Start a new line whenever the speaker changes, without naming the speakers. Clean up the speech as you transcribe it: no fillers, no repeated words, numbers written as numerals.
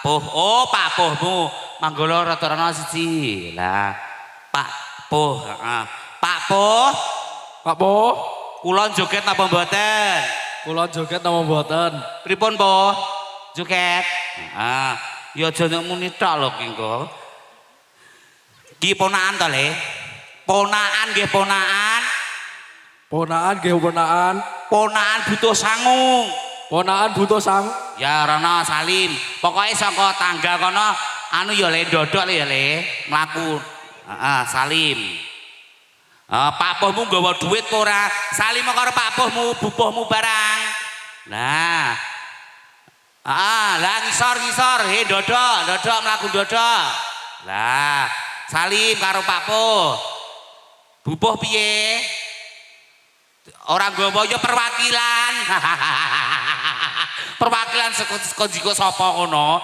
Puh. Oh, Pak Puhmu. Manggala rada ana siji. Lah, Pak Puh, heeh. Pak Puh,
Pak Po,
kula joget napa mboten?
kula joget nama mboten.
Pripun, Puh? Joget. Heeh. Ya aja nek muni tok lho ki engko. Ki ponakan to, Le? Ponakan nggih ponakan.
Ponakan nggih ponakan.
Ponakan butuh sangu.
Ponakan butuh sang.
Ya Rono Salim. Pokoknya saka tangga kono anu ya Le dodok ya Le, mlaku. Heeh, Salim. Pak Puhmu nggawa duit ora? Salim karo Pak Puhmu, bubuhmu barang. Nah. Lah ngisor, dodok mlaku dodok. Lah, Salim karo Pak Puh. Bubuh piye? Orang nggawa ya perwakilan. Perwakilan saka jiko sapa kono?